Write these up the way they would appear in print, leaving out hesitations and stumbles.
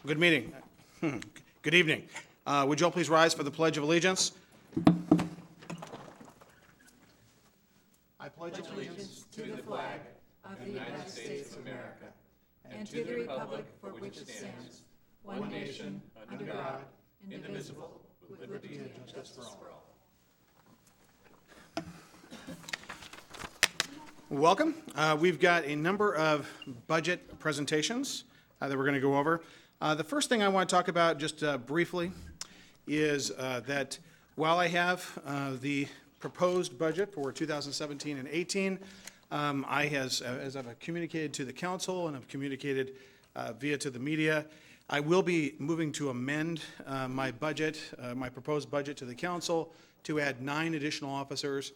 Good meeting. Good evening. Would you all please rise for the Pledge of Allegiance? I pledge allegiance to the flag of the United States of America and to the republic for which it stands, one nation, under God, indivisible, with liberty and justice for all. Welcome. We've got a number of budget presentations that we're going to go over. The first thing I want to talk about just briefly is that while I have the proposed budget for 2017 and 18, as I've communicated to the council and I've communicated via to the media, I will be moving to amend my budget, my proposed budget to the council to add 9 additional officers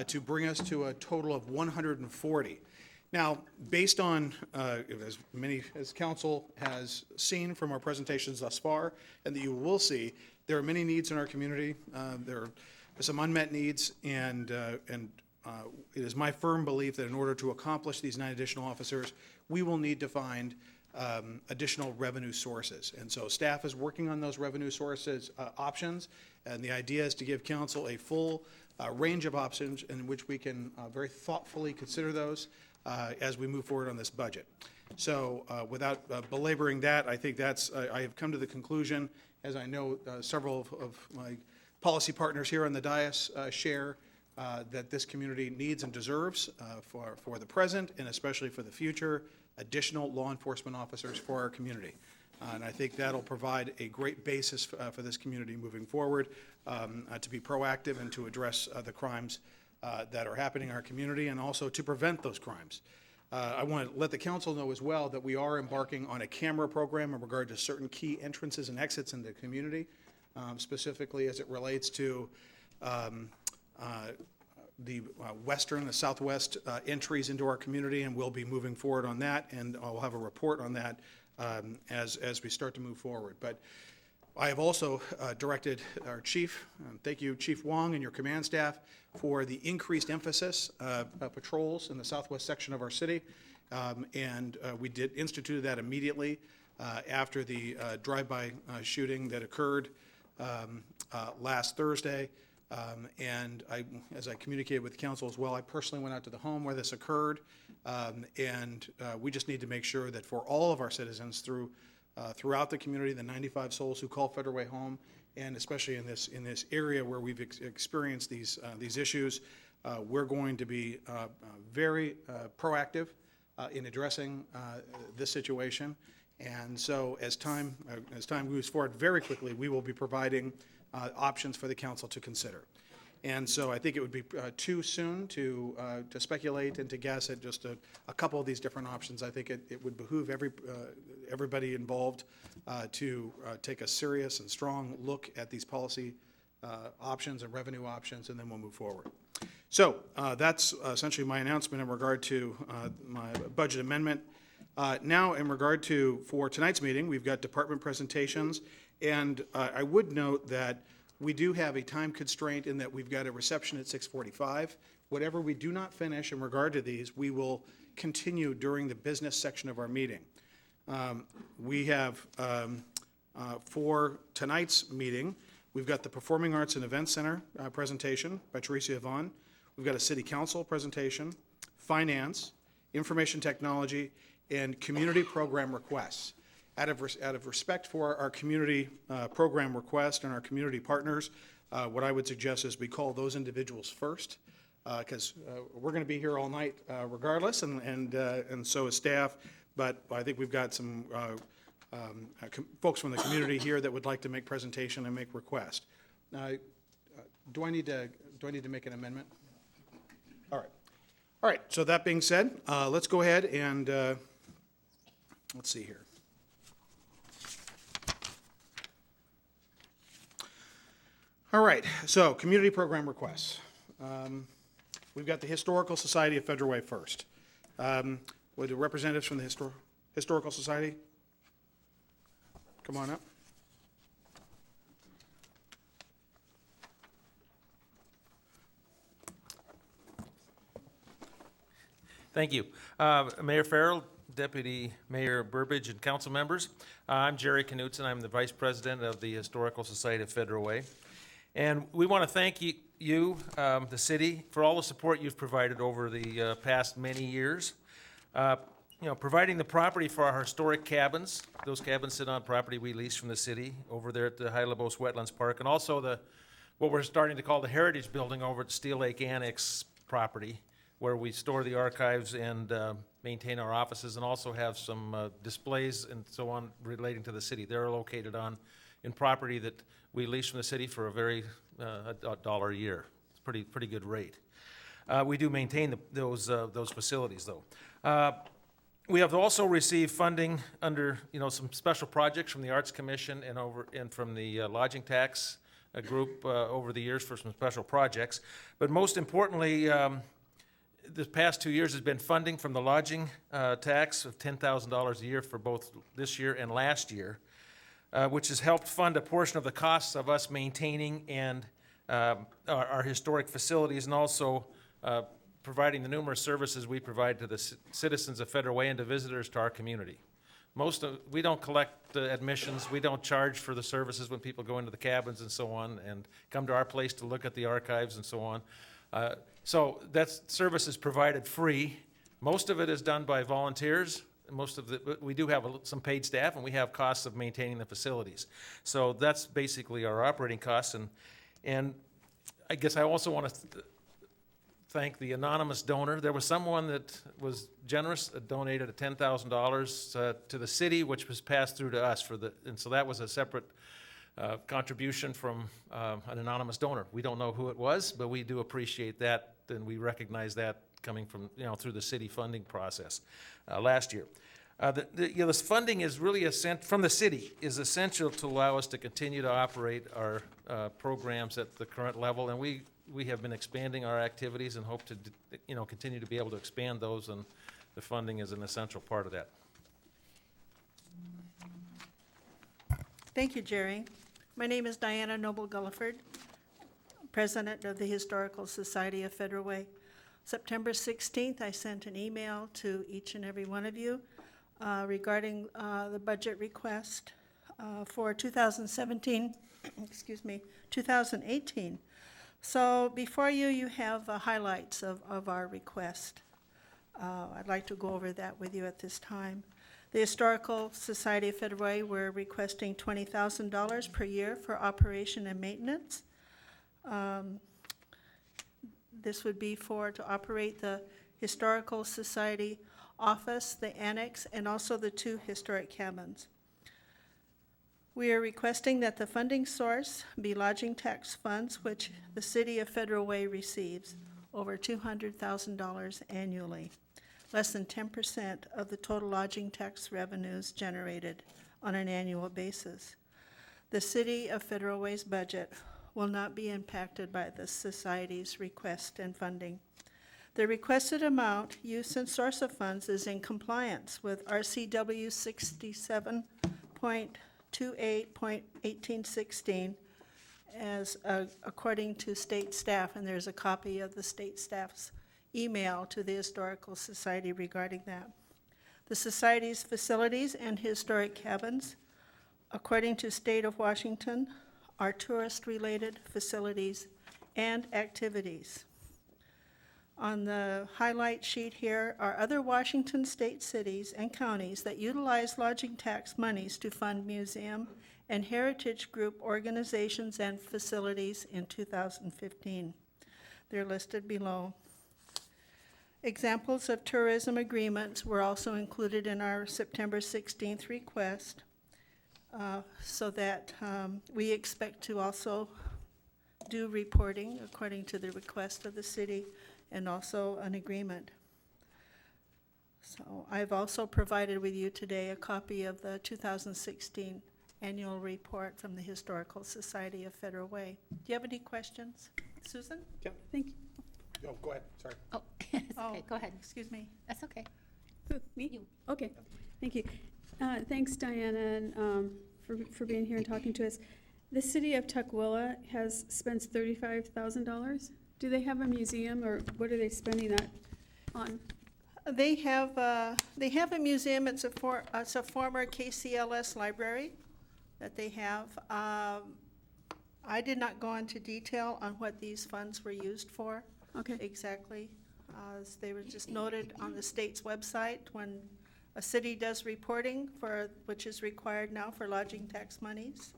to bring us to a total of 140. Now, based on, as many as council has seen from our presentations thus far, and that you will see, there are many needs in our community. There are some unmet needs, and it is my firm belief that in order to accomplish these 9 additional officers, we will need to find additional revenue sources. And so staff is working on those revenue sources options, and the idea is to give council a full range of options in which we can very thoughtfully consider those as we move forward on this budget. So without belaboring that, I think I have come to the conclusion, as I know several of my policy partners here on the dais share, that this community needs and deserves for the present and especially for the future, additional law enforcement officers for our community. And I think that'll provide a great basis for this community moving forward to be proactive and to address the crimes that are happening in our community and also to prevent those crimes. I want to let the council know as well that we are embarking on a camera program in regard to certain key entrances and exits in the community, specifically as it relates to the southwest entries into our community, and we'll be moving forward on that, and I'll have a report on that as we start to move forward. But I have also directed our chief, thank you, Chief Wong and your command staff, for the increased emphasis patrols in the southwest section of our city, and we instituted that immediately after the drive-by shooting that occurred last Thursday. And as I communicated with council as well, I personally went out to the home where this occurred, and we just need to make sure that for all of our citizens throughout the community, the 95 souls who call Federal Way home, and especially in this area where we've experienced these issues, we're going to be very proactive in addressing this situation. And so as time moves forward very quickly, we will be providing options for the council to consider. And so I think it would be too soon to speculate and to guess at just a couple of these different options. I think it would behoove everybody involved to take a serious and strong look at these policy options and revenue options, and then we'll move forward. So that's essentially my announcement in regard to my budget amendment. Now, in regard to, for tonight's meeting, we've got department presentations, and I would note that we do have a time constraint in that we've got a reception at 6:45. Whatever we do not finish in regard to these, we will continue during the business section of our meeting. We have, for tonight's meeting, we've got the Performing Arts and Events Center presentation by Teresa Yvonne. We've got a City Council presentation, Finance, Information Technology, and Community Program Requests. Out of respect for our community program request and our community partners, what I would suggest is we call those individuals first, because we're going to be here all night regardless, and so is staff. But I think we've got some folks from the community here that would like to make presentation and make request. Do I need to make an amendment? All right. So that being said, let's go ahead and let's see here. All right, so community program requests. We've got the Historical Society of Federal Way first. Would the representatives from the Historical Society come on up? Thank you. Mayor Ferrell, Deputy Mayor Burbidge, and council members. I'm Jerry Knutson. I'm the Vice President of the Historical Society of Federal Way. And we want to thank you, the city, for all the support you've provided over the past many years. Providing the property for our historic cabins. Those cabins sit on property we lease from the city over there at the High Labos Wetlands Park, and also what we're starting to call the Heritage Building over at Steel Lake Annex property, where we store the archives and maintain our offices, and also have some displays and so on relating to the city. They're located in property that we lease from the city for a very $1 a year. It's pretty good rate. We do maintain those facilities, though. We have also received funding under some special projects from the Arts Commission and from the lodging tax group over the years for some special projects. But most importantly, the past 2 years has been funding from the lodging tax of $10,000 a year for both this year and last year, which has helped fund a portion of the costs of us maintaining and our historic facilities, and also providing the numerous services we provide to the citizens of Federal Way and to visitors to our community. We don't collect admissions, we don't charge for the services when people go into the cabins and so on, and come to our place to look at the archives and so on. So that service is provided free. Most of it is done by volunteers. We do have some paid staff, and we have costs of maintaining the facilities. So that's basically our operating costs. And I guess I also want to thank the anonymous donor. There was someone that was generous, donated $10,000 to the city, which was passed through to us and so that was a separate contribution from an anonymous donor. We don't know who it was, but we do appreciate that, and we recognize that coming from through the city funding process last year. This funding is really from the city is essential to allow us to continue to operate our programs at the current level, and we have been expanding our activities and hope to continue to be able to expand those, and the funding is an essential part of that. Thank you, Jerry. My name is Diana Noble Gulliford, President of the Historical Society of Federal Way. September 16th, I sent an email to each and every one of you regarding the budget request for 2017, 2018. So before you have highlights of our request. I'd like to go over that with you at this time. The Historical Society of Federal Way, we're requesting $20,000 per year for operation and maintenance. This would be to operate the Historical Society office, the annex, and also the 2 historic cabins. We are requesting that the funding source be lodging tax funds, which the City of Federal Way receives over $200,000 annually, less than 10% of the total lodging tax revenues generated on an annual basis. The City of Federal Way's budget will not be impacted by the Society's request and funding. The requested amount, use, and source of funds is in compliance with RCW 67.28.1816 as according to state staff, and there's a copy of the state staff's email to the Historical Society regarding that. The Society's facilities and historic cabins, according to State of Washington, are tourist-related facilities and activities. On the highlight sheet here are other Washington state cities and counties that utilize lodging tax monies to fund museum and heritage group organizations and facilities in 2015. They're listed below. Examples of tourism agreements were also included in our September 16th request, so that we expect to also do reporting according to the request of the city, and also an agreement. So I've also provided with you today a copy of the 2016 annual report from the Historical Society of Federal Way. Do you have any questions? Susan? Yeah. Thank you. Oh, go ahead, sorry. Oh, it's okay, go ahead. Excuse me. That's okay. Who, me? You. Okay, thank you. Thanks, Diana, for being here and talking to us. The city of Tukwila has spent $35,000. Do they have a museum, or what are they spending that on? They have a museum. It's a former KCLS library that they have. I did not go into detail on what these funds were used for Okay, exactly. They were just noted on the state's website when a city does reporting which is required now for lodging tax monies.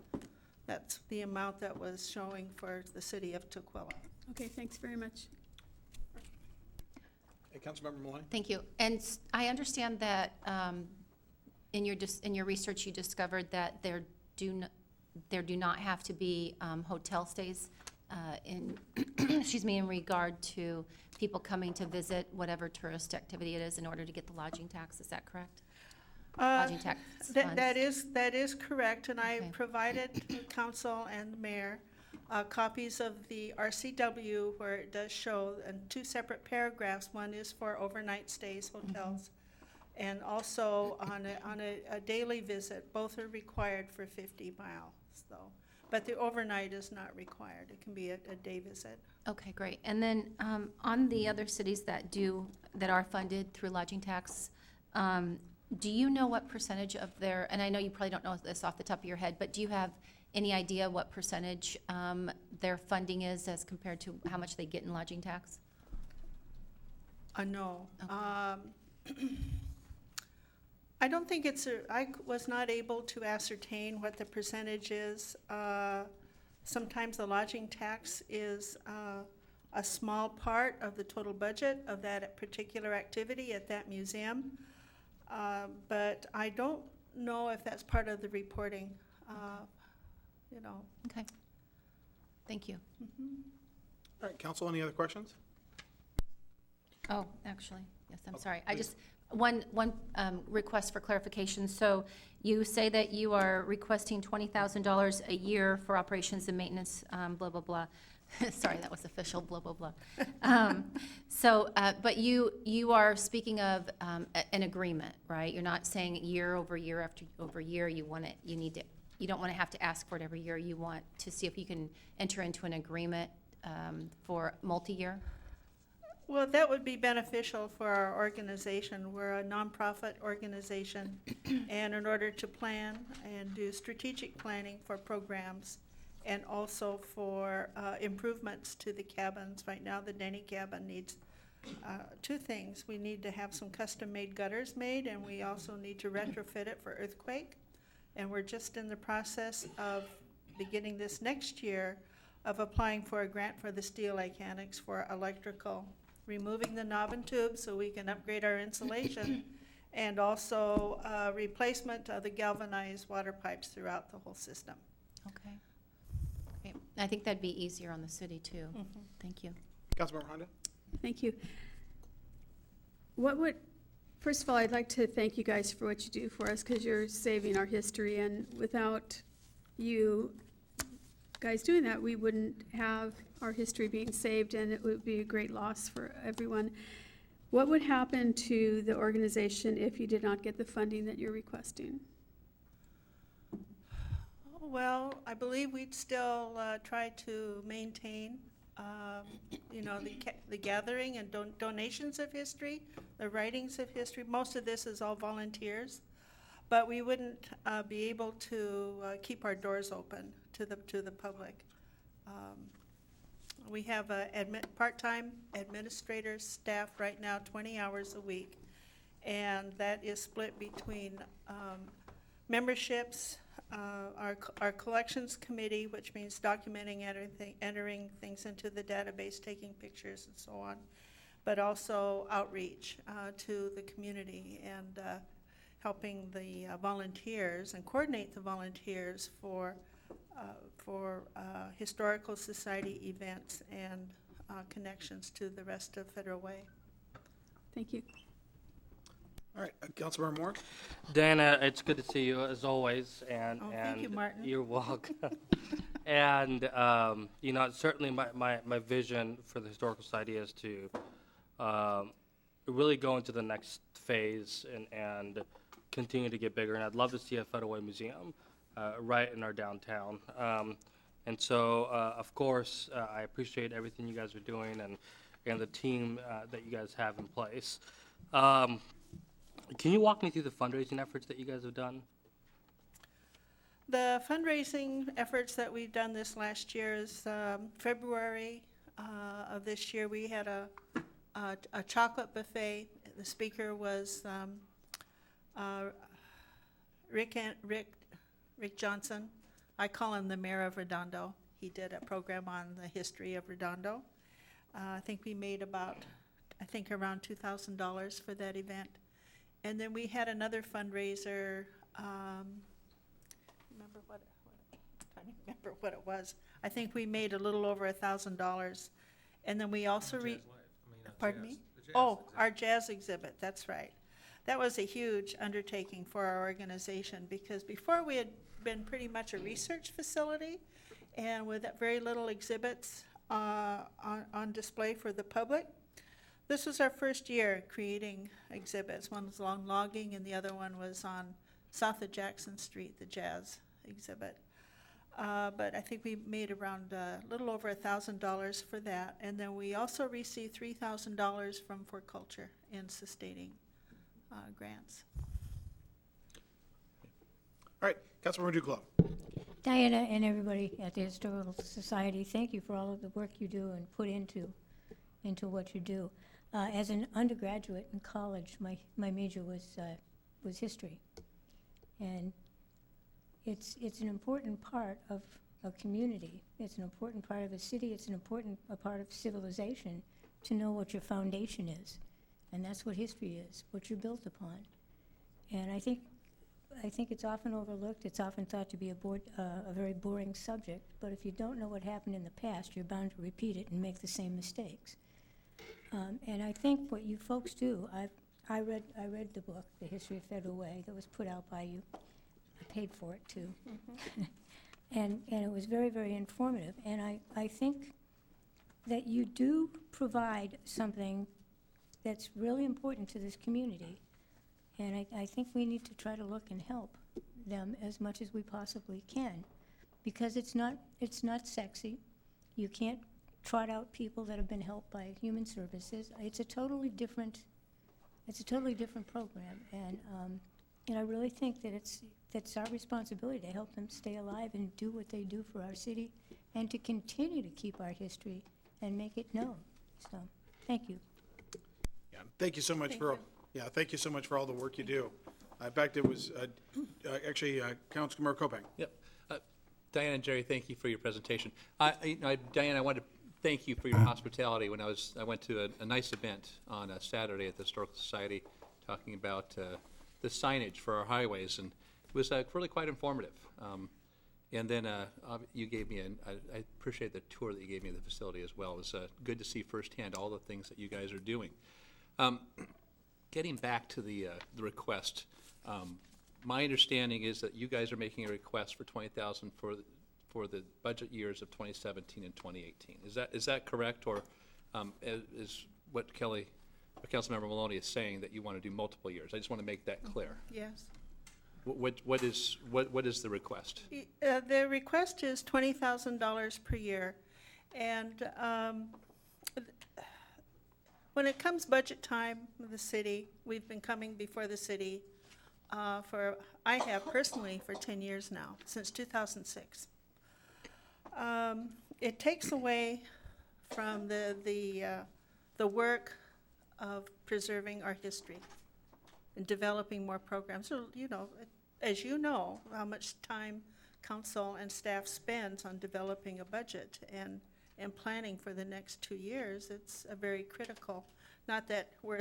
That's the amount that was showing for the city of Tukwila. okay, thanks very much. Hey, Councilmember Maloney? Thank you. And I understand that in your research, you discovered that there do not have to be hotel stays in, excuse me, in regard to people coming to visit whatever tourist activity it is in order to get the lodging tax. Is that correct? Lodging tax funds. That is correct, and I Okay. provided council and the mayor copies of the RCW where it does show in two separate paragraphs. One is for overnight stays, hotels, and also on a daily visit. Both are required for 50 miles, though. But the overnight is not required. It can be a day visit. Okay, great. And then on the other cities that are funded through lodging tax, do you know what percentage of their, and I know you probably don't know this off the top of your head, but do you have any idea what percentage their funding is as compared to how much they get in lodging tax? No. I don't think I was not able to ascertain what the percentage is. Sometimes the lodging tax is a small part of the total budget of that particular activity at that museum. But I don't know if that's part of the reporting, you know. Okay. Thank you. All right, council, any other questions? Oh, actually, yes, I'm sorry. I please. just, one request for clarification. So you say that you are requesting $20,000 a year for operations and maintenance, blah, blah, blah. Sorry, that was official, blah, blah, blah. But you are speaking of an agreement, right? You're not saying year over year after over year, you don't want to have to ask for it every year. You want to see if you can enter into an agreement for multi-year? Well, that would be beneficial for our organization. We're a nonprofit organization, and in order to plan and do strategic planning for programs and also for improvements to the cabins. Right now, the Denny cabin needs two things. We need to have some custom-made gutters made, and we also need to retrofit it for earthquake. And we're just in the process of beginning this next year of applying for a grant for the steel lake annex for electrical, removing the knob and tube so we can upgrade our insulation, and also replacement of the galvanized water pipes throughout the whole system. Okay. Great. I think that'd be easier on the city, too. Thank you. Councilmember Honda? Thank you. First of all, I'd like to thank you guys for what you do for us, because you're saving our history, and without you guys doing that, we wouldn't have our history being saved, and it would be a great loss for everyone. What would happen to the organization if you did not get the funding that you're requesting? Well, I believe we'd still try to maintain, the gathering and donations of history, the writings of history. Most of this is all volunteers, but we wouldn't be able to keep our doors open to the public. We have a part-time administrator staff right now, 20 hours a week, and that is split between memberships, our collections committee, which means documenting entering things into the database, taking pictures and so on, but also outreach to the community and helping the volunteers and coordinate the volunteers for historical society events and connections to the rest of Federal Way. Thank you. All right, Councilmember Moore? Diana, it's good to see you as always, and Thank you, Martin. You're welcome. And certainly my vision for the Historical Society is to really go into the next phase and continue to get bigger. And I'd love to see a Federal Way Museum right in our downtown. And so, of course, I appreciate everything you guys are doing and the team that you guys have in place. Can you walk me through the fundraising efforts that you guys have done? The fundraising efforts that we've done this last year is February of this year, we had a chocolate buffet. The speaker was Rick Johnson. I call him the mayor of Redondo. He did a program on the history of Redondo. I think we made around $2,000 for that event. And then we had another fundraiser, I can't remember what it was. I think we made a little over $1,000. And then we also pardon me? Oh, our jazz exhibit, that's right. That was a huge undertaking for our organization because before we had been pretty much a research facility and with very little exhibits on display for the public. This was our first year creating exhibits. One was on logging and the other one was on south of Jackson Street, the jazz exhibit. But I think we made around a little over $1,000 for that. And then we also received $3,000 from For Culture in sustaining grants. All right, Councilmember Duclos. Diana and everybody at the Historical Society, thank you for all of the work you do and put into what you do. As an undergraduate in college, my major was history. And it's an important part of a community. It's an important part of a city. It's an important part of civilization to know what your foundation is. And that's what history is, what you're built upon. And I think it's often overlooked. It's often thought to be a very boring subject. But if you don't know what happened in the past, you're bound to repeat it and make the same mistakes. And I think what you folks do, I read the book, The History of Federal Way, that was put out by you. I paid for it too. Mm-hmm. and it was very, very informative. And I think that you do provide something that's really important to this community. And I think we need to try to look and help them as much as we possibly can, because it's not sexy. You can't trot out people that have been helped by human services. It's a totally different program, and I really think that it's our responsibility to help them stay alive and do what they do for our city, and to continue to keep our history and make it known. So, thank you. Yeah, thank you so much thank you so much for all the work you do. In fact, it was actually Councilmember Kopang. Yep. Diane and Jerry, thank you for your presentation. Diane, I wanted to thank you for your hospitality. When I went to a nice event on a Saturday at the Historical Society talking about the signage for our highways, and it was really quite informative. And then you gave me I appreciate the tour that you gave me of the facility as well. It was good to see firsthand all the things that you guys are doing. Getting back to the request, my understanding is that you guys are making a request for $20,000 for the budget years of 2017 and 2018. Is that correct, or is what Councilmember Maloney is saying that you want to do multiple years? I just want to make that clear. Yes. What is the request? The request is $20,000 per year. And when it comes budget time with the city, we've been coming before the city I have personally for 10 years now, since 2006. It takes away from the work of preserving our history and developing more programs. So, as you know, how much time council and staff spends on developing a budget and planning for the next 2 years. It's a very critical, not that we're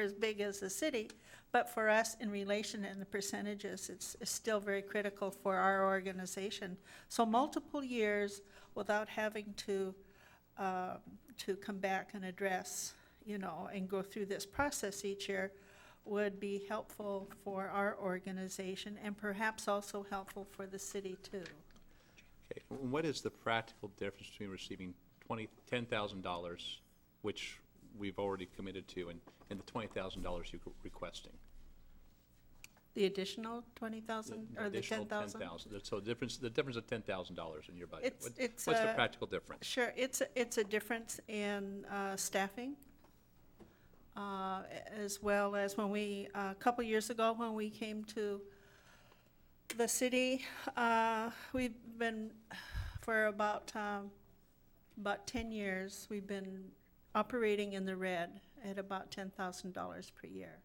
as big as the city, but for us in relation and the percentages, it's still very critical for our organization. So multiple years without having to come back and address, and go through this process each year would be helpful for our organization and perhaps also helpful for the city too. Okay. What is the practical difference between receiving $10,000, which we've already committed to, and the $20,000 you're requesting? The additional 20,000 or the 10,000? So the difference of $10,000 in your budget. What's the practical difference? Sure, it's a difference in staffing. as well as when we, a couple years ago, when we came to the city, we've been, for about 10 years, we've been operating in the red at about $10,000 per year.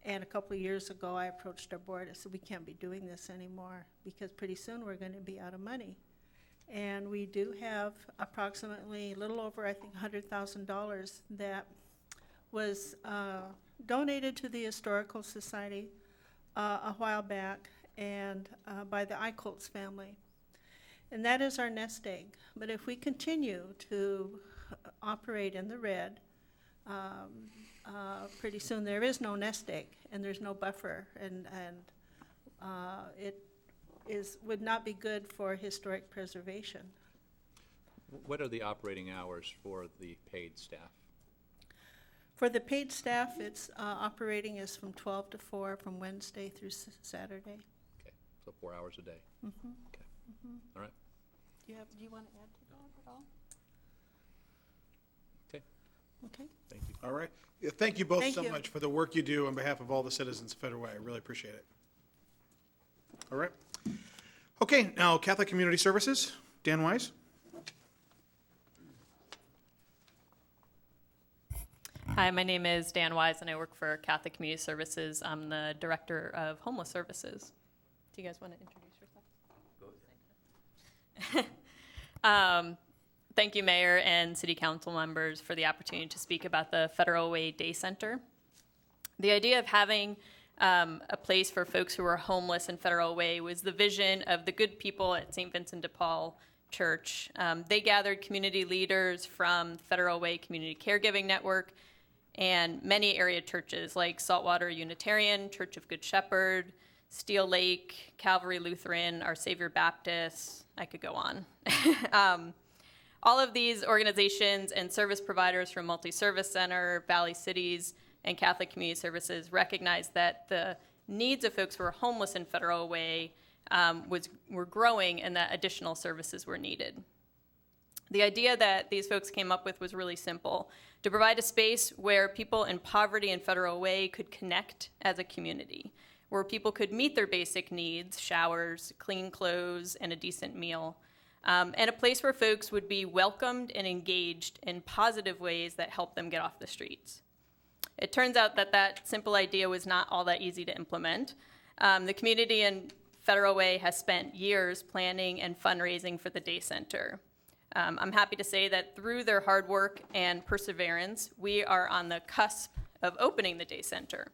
And a couple of years ago, I approached our board. I said, we can't be doing this anymore because pretty soon we're going to be out of money. And we do have approximately a little over, I think, $100,000 that was donated to the Historical Society a while back and by the Eichholz family. And that is our nest egg. But if we continue to operate in the red, pretty soon there is no nest egg and there's no buffer, and it would not be good for historic preservation. What are the operating hours for the paid staff? For the paid staff, it's operating is from 12 to 4 from Wednesday through Saturday. Okay, so 4 hours a day. Mm-hmm. Okay, all right, Do you want to add to that at all? okay, Okay. thank you. All right. Yeah, thank you both Thank so you. much for the work you do on behalf of all the citizens of Federal Way. I really appreciate it. All right. Okay, now Catholic Community Services, Dan Wise. Hi, my name is Dan Wise, and I work for Catholic Community Services. I'm the Director of Homeless Services. Do you guys want to introduce yourself? Thank you, Mayor and City Council members, for the opportunity to speak about the Federal Way Day Center. The idea of having a place for folks who are homeless in Federal Way was the vision of the good people at St. Vincent de Paul Church. They gathered community leaders from the Federal Way Community Caregiving Network and many area churches like Saltwater Unitarian, Church of Good Shepherd, Steel Lake, Calvary Lutheran, Our Savior Baptist. I could go on. All of these organizations and service providers from Multi-Service Center, Valley Cities, and Catholic Community Services recognize that the needs of folks who are homeless in Federal Way were growing and that additional services were needed. The idea that these folks came up with was really simple: to provide a space where people in poverty in Federal Way could connect as a community, where people could meet their basic needs, showers, clean clothes, and a decent meal, and a place where folks would be welcomed and engaged in positive ways that help them get off the streets. It turns out that that simple idea was not all that easy to implement. The community in Federal Way has spent years planning and fundraising for the day center. I'm happy to say that through their hard work and perseverance, we are on the cusp of opening the day center.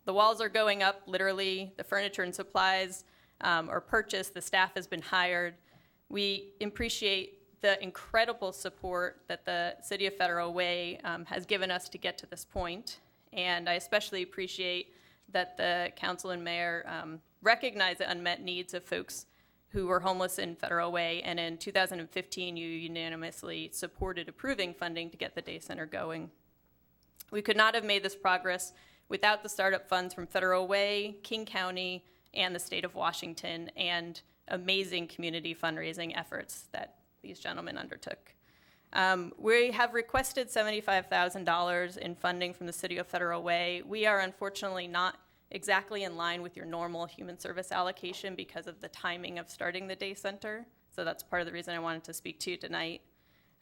The walls are going up, literally. The furniture and supplies are purchased. The staff has been hired. We appreciate the incredible support that the City of Federal Way has given us to get to this point. And I especially appreciate that the council and mayor recognize the unmet needs of folks who were homeless in Federal Way. And in 2015, you unanimously supported approving funding to get the day center going. We could not have made this progress without the startup funds from Federal Way, King County, and the state of Washington, and amazing community fundraising efforts that these gentlemen undertook. We have requested $75,000 in funding from the City of Federal Way. We are unfortunately not exactly in line with your normal human service allocation because of the timing of starting the day center. So that's part of the reason I wanted to speak to you tonight.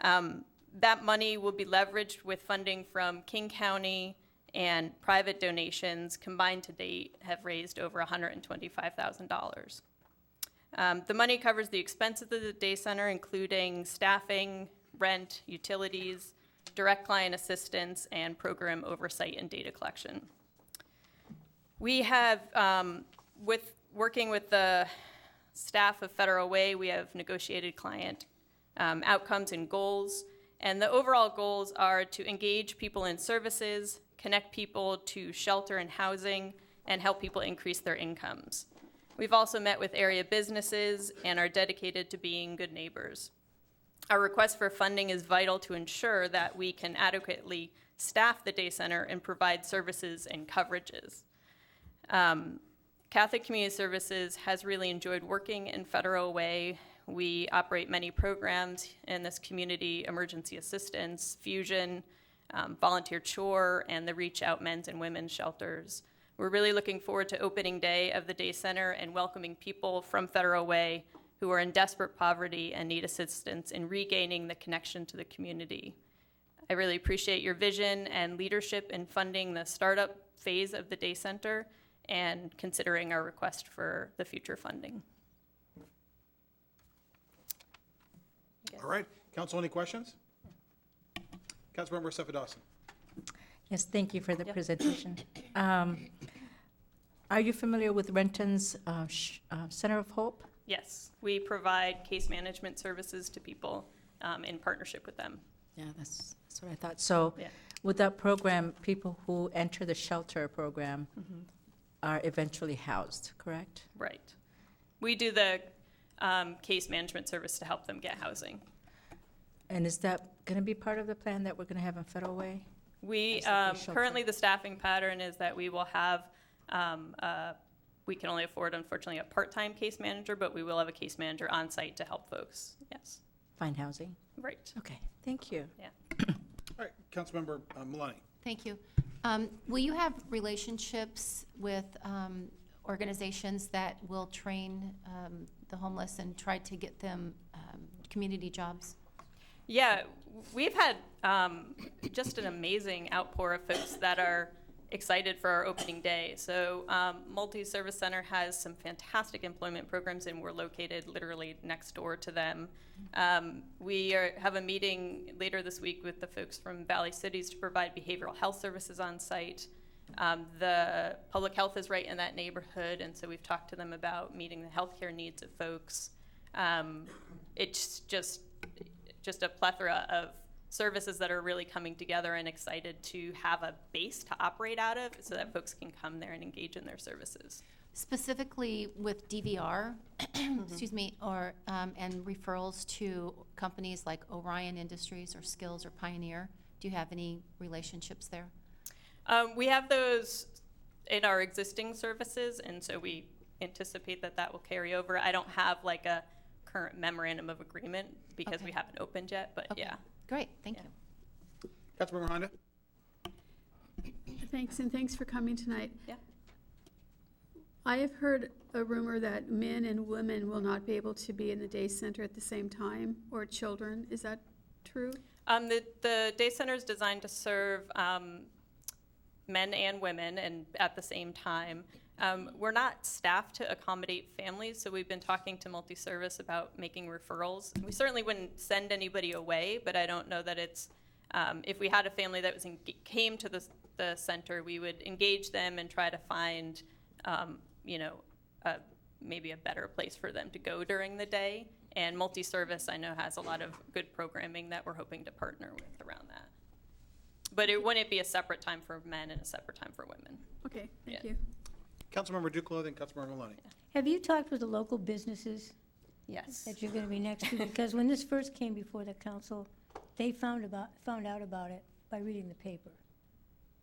That money will be leveraged with funding from King County, and private donations combined to date have raised over $125,000. The money covers the expenses of the day center, including staffing, rent, utilities, direct client assistance, and program oversight and data collection. We have, working with the staff of Federal Way, we have negotiated client outcomes and goals. And the overall goals are to engage people in services, connect people to shelter and housing, and help people increase their incomes. We've also met with area businesses and are dedicated to being good neighbors. Our request for funding is vital to ensure that we can adequately staff the day center and provide services and coverages. Catholic Community Services has really enjoyed working in Federal Way. We operate many programs in this community: emergency assistance, fusion, volunteer chore, and the Reach Out men's and women's shelters. We're really looking forward to opening day of the day center and welcoming people from Federal Way who are in desperate poverty and need assistance in regaining the connection to the community. I really appreciate your vision and leadership in funding the startup phase of the day center and considering our request for the future funding. All right. Council, any questions? Councilmember Sefadowson. Yes, thank you for the presentation. Are you familiar with Renton's Center of Hope? Yes, we provide case management services to people in partnership with them. Yeah, that's what I thought. So Yeah. with that program, people who enter the shelter program are eventually housed, correct? Right. We do the case management service to help them get housing. And is that going to be part of the plan that we're going to have in Federal Way? We, As a case shelter. currently the staffing pattern is that we will have, we can only afford unfortunately a part-time case manager, but we will have a case manager on site to help folks, yes. Find housing? Right, Okay, thank you. yeah. All right, Councilmember Maloney. Thank you. Will you have relationships with organizations that will train the homeless and try to get them community jobs? Yeah, we've had just an amazing outpour of folks that are excited for our opening day. So Multi-Service Center has some fantastic employment programs, and we're located literally next door to them. We have a meeting later this week with the folks from Valley Cities to provide behavioral health services on site. The public health is right in that neighborhood, and so we've talked to them about meeting the healthcare needs of folks. It's just a plethora of services that are really coming together, and excited to have a base to operate out of so that folks can come there and engage in their services. Specifically with DVR, excuse me, or and referrals to companies like Orion Industries or Skills or Pioneer. Do you have any relationships there? We have those in our existing services, and so we anticipate that that will carry over. I don't have like a current memorandum of agreement because Okay. we haven't opened yet, but Okay. yeah. Great, thank Yeah. you. Councilmember Honda. Thanks, and thanks for coming tonight. Yeah. I have heard a rumor that men and women will not be able to be in the day center at the same time, or children. Is that true? The day center is designed to serve men and women and at the same time. We're not staffed to accommodate families, so we've been talking to Multi-Service about making referrals. We certainly wouldn't send anybody away, but I don't know that it's, if we had a family that came to the center, we would engage them and try to find, maybe a better place for them to go during the day. And Multi-Service, I know, has a lot of good programming that we're hoping to partner with around that. But it wouldn't be a separate time for men and a separate time for women. Okay, thank Yeah. you. Councilmember Duclos, then Councilmember Maloney. Have you talked with the local businesses Yes. that you're going to be next to? Because when this first came before the council, they found out about it by reading the paper.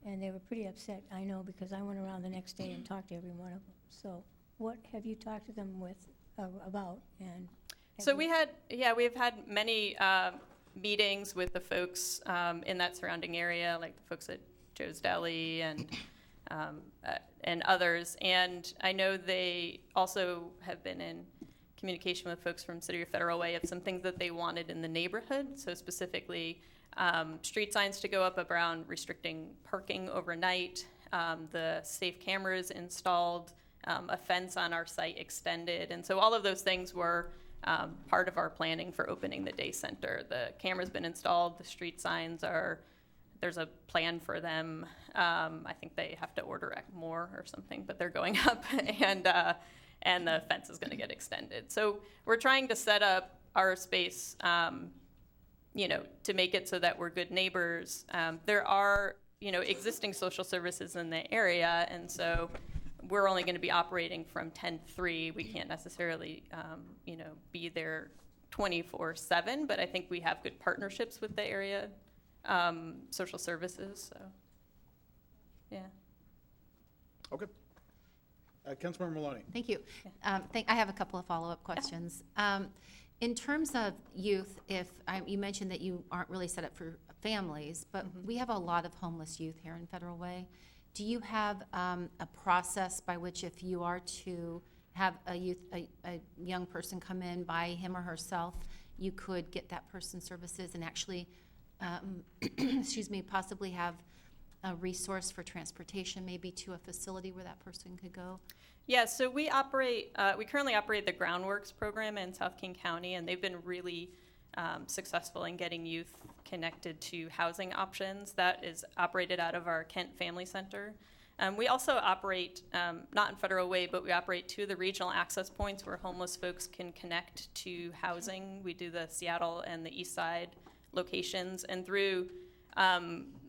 And they were pretty upset, I know, because I went around the next day and talked to every one of them. So what have you talked to them about? And So we've had many meetings with the folks in that surrounding area, like the folks at Joe's Deli and others. And I know they also have been in communication with folks from City of Federal Way of some things that they wanted in the neighborhood. So specifically, street signs to go up around restricting parking overnight, the safe cameras installed, a fence on our site extended. And so all of those things were part of our planning for opening the day center. The camera's been installed, the street signs there's a plan for them. I think they have to order more or something, but they're going up, and the fence is going to get extended. So we're trying to set up our space, to make it so that we're good neighbors. There are, existing social services in the area, and so we're only going to be operating from 10 to 3. We can't necessarily, be there 24/7, but I think we have good partnerships with the area social services, so, yeah. Okay. Councilmember Maloney. Thank you. I have a couple of follow-up questions. In terms of youth, you mentioned that you aren't really set up for families, but we have a lot of homeless youth here in Federal Way. Do you have a process by which if you are to have a young person come in by him or herself, you could get that person services and actually, excuse me, possibly have a resource for transportation, maybe to a facility where that person could go? Yeah, so we currently operate the Groundworks program in South King County, and they've been really successful in getting youth connected to housing options. That is operated out of our Kent Family Center. We also operate, not in Federal Way, but we operate 2 of the regional access points where homeless folks can connect to housing. We do the Seattle and the East Side locations, and through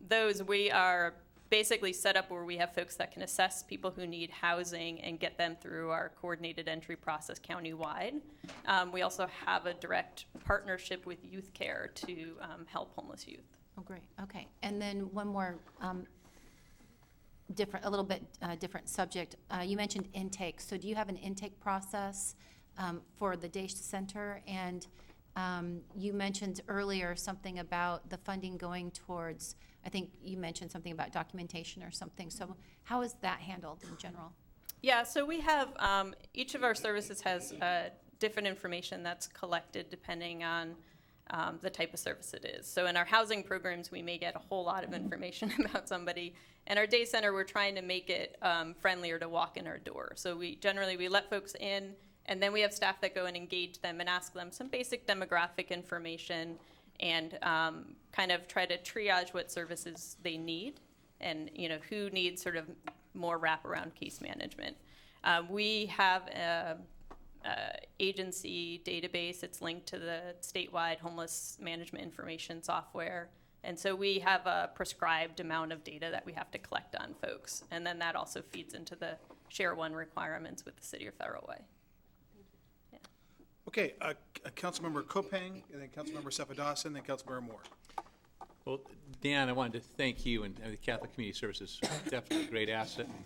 those, we are basically set up where we have folks that can assess people who need housing and get them through our coordinated entry process countywide. We also have a direct partnership with Youth Care to help homeless youth. Oh, great, okay. And then one more a little bit different subject. You mentioned intake. So do you have an intake process for the day center? And you mentioned earlier something about the funding going towards, I think you mentioned something about documentation or something. So how is that handled in general? Yeah, so we have, each of our services has different information that's collected depending on the type of service it is. So in our housing programs, we may get a whole lot of information about somebody. In our day center, we're trying to make it friendlier to walk in our door. So we let folks in, and then we have staff that go and engage them and ask them some basic demographic information and kind of try to triage what services they need and who needs sort of more wraparound case management. We have a agency database. It's linked to the statewide homeless management information software. And so we have a prescribed amount of data that we have to collect on folks. And then that also feeds into the Share One requirements with the City of Ferrell Way. Yeah. Okay, Councilmember Kopang, and then Councilmember Cefadas, and then Councilmember Moore. Well, Dan, I wanted to thank you and the Catholic Community Services. Definitely a great asset. And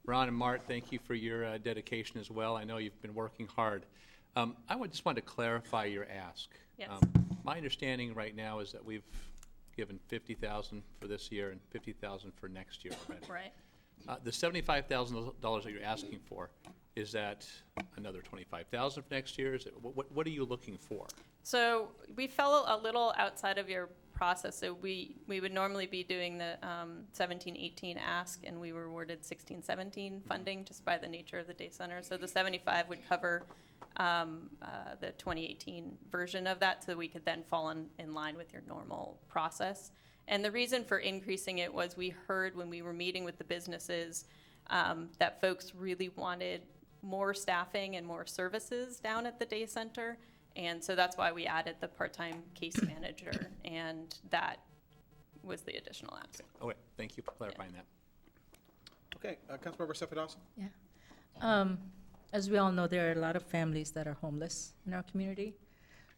Ron and Mart, thank you for your dedication as well. I know you've been working hard. Just wanted to clarify your ask. Yes. My understanding right now is that we've given $50,000 for this year and $50,000 for next year already. Right. The $75,000 that you're asking for, is that another $25,000 for next year? Is it, what are you looking for? So we fell a little outside of your process. So we would normally be doing the 17-18 ask, and we were awarded 16-17 funding just by the nature of the day center. So the 75 would cover the 2018 version of that, so we could then fall in line with your normal process. And the reason for increasing it was we heard when we were meeting with the businesses that folks really wanted more staffing and more services down at the day center. And so that's why we added the part-time case manager, and that was the additional ask. Okay, thank you for clarifying that. Okay, Councilmember Cefadas? Yeah. As we all know, there are a lot of families that are homeless in our community.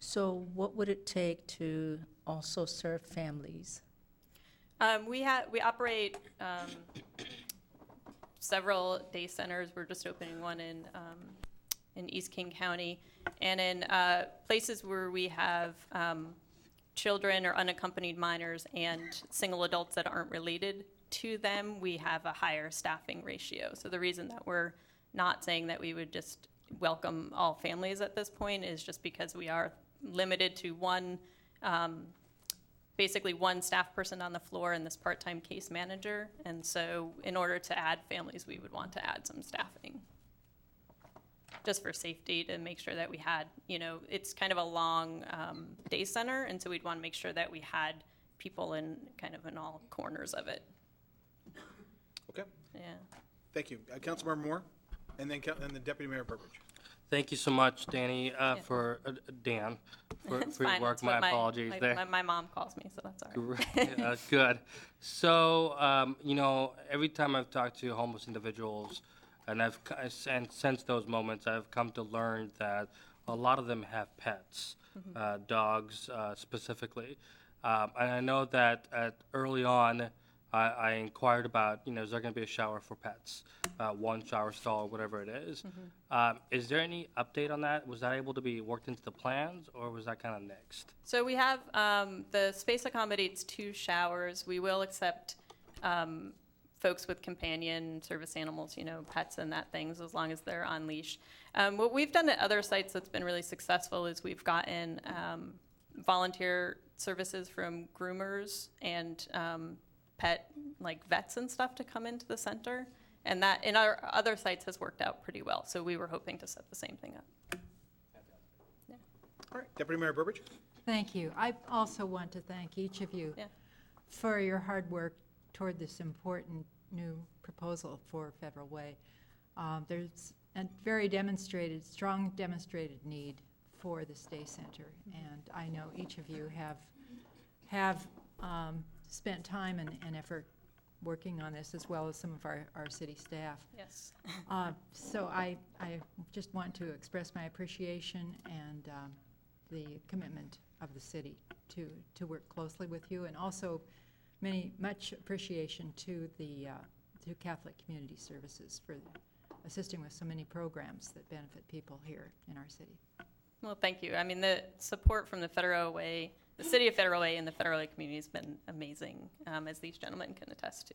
So what would it take to also serve families? We operate several day centers. We're just opening one in East King County, and in places where we have children or unaccompanied minors and single adults that aren't related to them, we have a higher staffing ratio. So the reason that we're not saying that we would just welcome all families at this point is just because we are limited to basically one staff person on the floor and this part-time case manager. And so in order to add families, we would want to add some staffing, just for safety, to make sure that we had, it's kind of a long day center, and so we'd want to make sure that we had people in all corners of it. Okay, Yeah. thank you. Councilmember Moore, and then Deputy Mayor Burbidge. Thank you so much, Danny, for Dan, for It's your fine. work. It's My what apologies there. My mom calls me, so that's all right. Yeah, good. So, every time I've talked to homeless individuals, and since those moments, I've come to learn that a lot of them have pets, dogs specifically. And I know that early on, I inquired about, is there going to be a shower for pets, one shower stall, whatever it is. Is there any update on that? Was that able to be worked into the plans, or was that kind of next? So we have, the space accommodates 2 showers. We will accept folks with companion service animals, pets and that things, as long as they're on leash. What we've done at other sites that's been really successful is we've gotten volunteer services from groomers and pet, like vets and stuff, to come into the center. And that in our other sites has worked out pretty well. So we were hoping to set the same thing up. All right, Deputy Mayor Burbidge? Thank you. I also want to thank each of you Yeah. for your hard work toward this important new proposal for Federal Way. There's a very strong demonstrated need for this day center, and I know each of you have spent time and effort working on this, as well as some of our city staff. Yes. So I just want to express my appreciation and the commitment of the city to work closely with you, and also much appreciation to the to Catholic Community Services for assisting with so many programs that benefit people here in our city. Well, thank you. I mean, the support from the Federal Way, the City of Federal Way, and the Federal Way community has been amazing, as these gentlemen can attest to.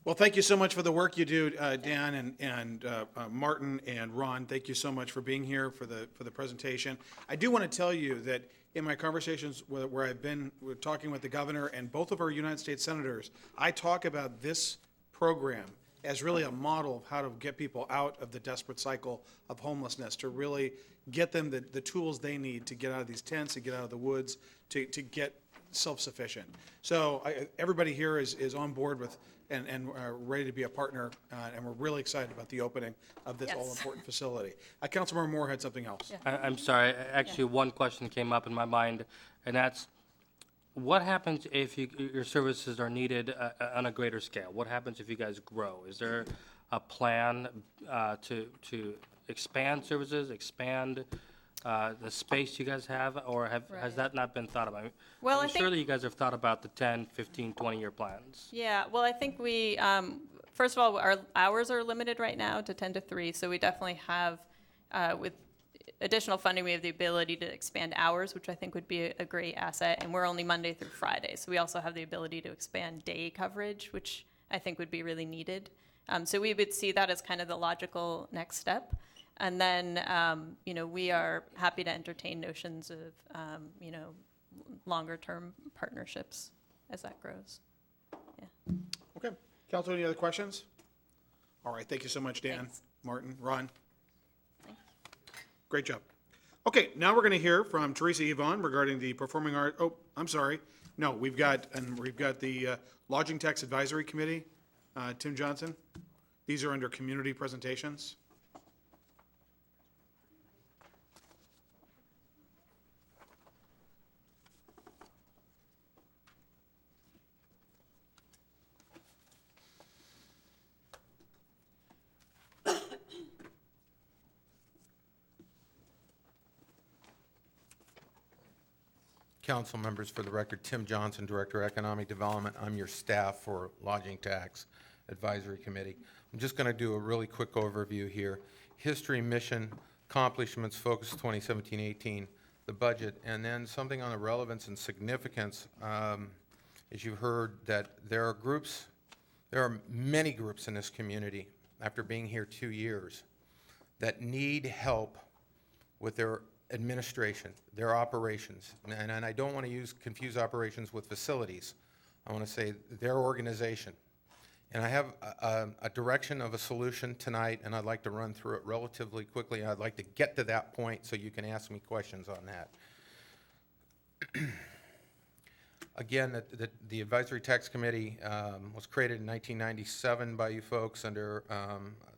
Well, thank you so much for the work you do, Dan and Martin and Ron. Thank you so much for being here for the presentation. I do want to tell you that in my conversations where I've been talking with the governor and both of our United States senators, I talk about this program as really a model of how to get people out of the desperate cycle of homelessness, to really get them the tools they need to get out of these tents, to get out of the woods, to get self-sufficient. So everybody here is on board with and ready to be a partner, and we're really excited about the opening of this Yes. all-important facility. Councilmember Moore had something else. Yeah. I'm sorry, actually, one question came up in my mind, and that's, what happens if your services are needed on a greater scale? What happens if you guys grow? Is there a plan to expand services, expand the space you guys have, or has Right. that not been thought about? Well, I I mean, think- surely you guys have thought about the 10, 15, 20-year plans. Yeah, well, I think we, first of all, our hours are limited right now to 10 to 3, so we definitely have, with additional funding, we have the ability to expand hours, which I think would be a great asset, and we're only Monday through Friday, so we also have the ability to expand day coverage, which I think would be really needed. So we would see that as kind of the logical next step. And then, we are happy to entertain notions of, longer-term partnerships as that grows. Yeah. Okay. Council, any other questions? All right, thank you so much, Dan, Thanks. Martin, Ron. Thanks. Great job. Okay, now we're going to hear from Teresa Yvonne regarding the performing art. Oh, I'm sorry. No, we've got the Lodging Tax Advisory Committee, Tim Johnson. These are under community presentations. Council members, for the record, Tim Johnson, Director of Economic Development. I'm your staff for Lodging Tax Advisory Committee. I'm just going to do a really quick overview here. History, mission, accomplishments, focus 2017-18, the budget, and then something on the relevance and significance. As you've heard, that there are many groups in this community, after being here 2 years, that need help with their administration, their operations. And I don't want to confuse operations with facilities. I want to say their organization. And I have a direction of a solution tonight, and I'd like to run through it relatively quickly. I'd like to get to that point so you can ask me questions on that. Again, the Advisory Tax Committee was created in 1997 by you folks under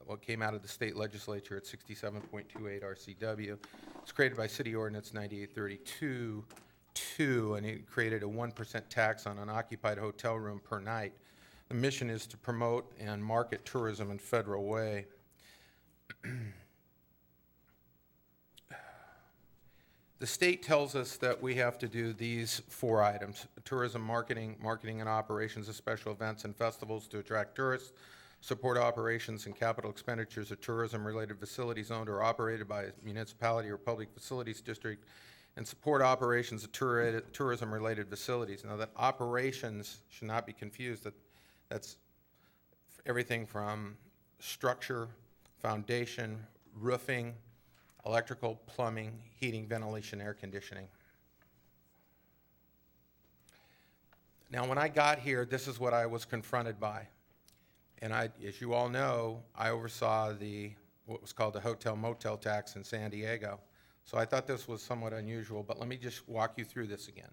what came out of the state legislature at 67.28 RCW. It's created by City Ordinance 9832-2, and it created a 1% tax on an occupied hotel room per night. The mission is to promote and market tourism in Federal Way. The state tells us that we have to do these 4 items: tourism marketing, marketing and operations of special events and festivals to attract tourists, support operations and capital expenditures of tourism-related facilities owned or operated by a municipality or public facilities district, and support operations of tourism-related facilities. Now, that operations should not be confused. That's everything from structure, foundation, roofing, electrical, plumbing, heating, ventilation, air conditioning. Now, when I got here, this is what I was confronted by. And as you all know, I oversaw what was called the hotel motel tax in San Diego. So I thought this was somewhat unusual, but let me just walk you through this again.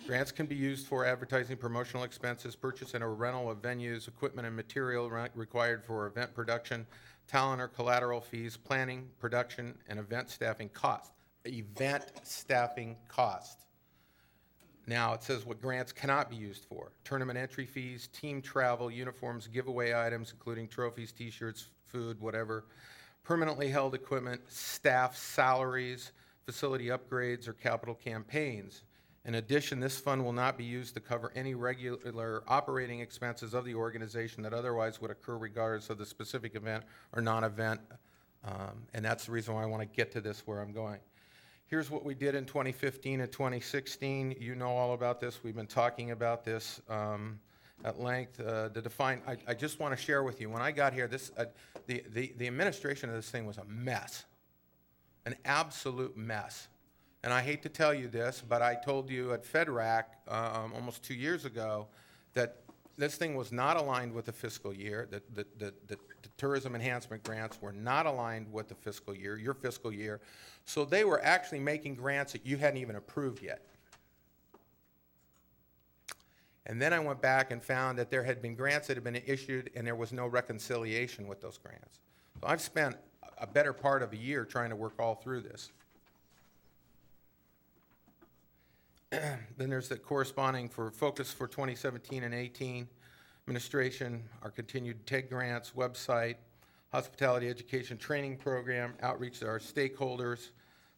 Grants can be used for advertising, promotional expenses, purchase and or rental of venues, equipment and material required for event production, talent or collateral fees, planning, production, and event staffing cost. Event staffing cost. Now, it says what grants cannot be used for: tournament entry fees, team travel, uniforms, giveaway items, including trophies, t-shirts, food, whatever, permanently held equipment, staff salaries, facility upgrades, or capital campaigns. In addition, this fund will not be used to cover any regular operating expenses of the organization that otherwise would occur regardless of the specific event or non-event, and that's the reason why I want to get to this where I'm going. Here's what we did in 2015 and 2016. You know all about this. We've been talking about this at length. I just want to share with you, when I got here, the administration of this thing was a mess, an absolute mess. And I hate to tell you this, but I told you at FedRAC almost 2 years ago that this thing was not aligned with the fiscal year, that the tourism enhancement grants were not aligned with the fiscal year, your fiscal year. So they were actually making grants that you hadn't even approved yet. And then I went back and found that there had been grants that had been issued and there was no reconciliation with those grants. So I've spent a better part of a year trying to work all through this. Then there's the corresponding for focus for 2017 and 18, administration, our continued TEG grants, website, hospitality education training program, outreach to our stakeholders,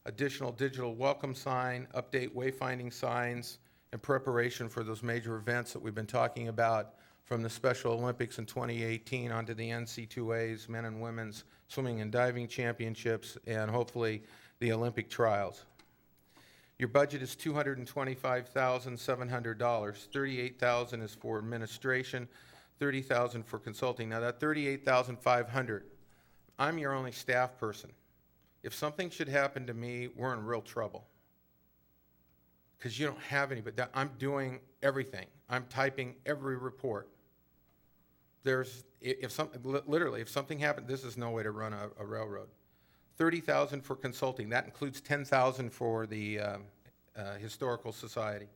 additional digital welcome sign, update wayfinding signs, in preparation for those major events that we've been talking about, from the Special Olympics in 2018 onto the NC2As, men and women's swimming and diving championships, and hopefully the Olympic trials. Your budget is $225,700. $38,000 is for administration, $30,000 for consulting. Now that $38,500, I'm your only staff person. If something should happen to me, we're in real trouble, because you don't have any. But I'm doing everything. I'm typing every report. If something happened, this is no way to run a railroad. $30,000 for consulting. That includes $10,000 for the Historical Society.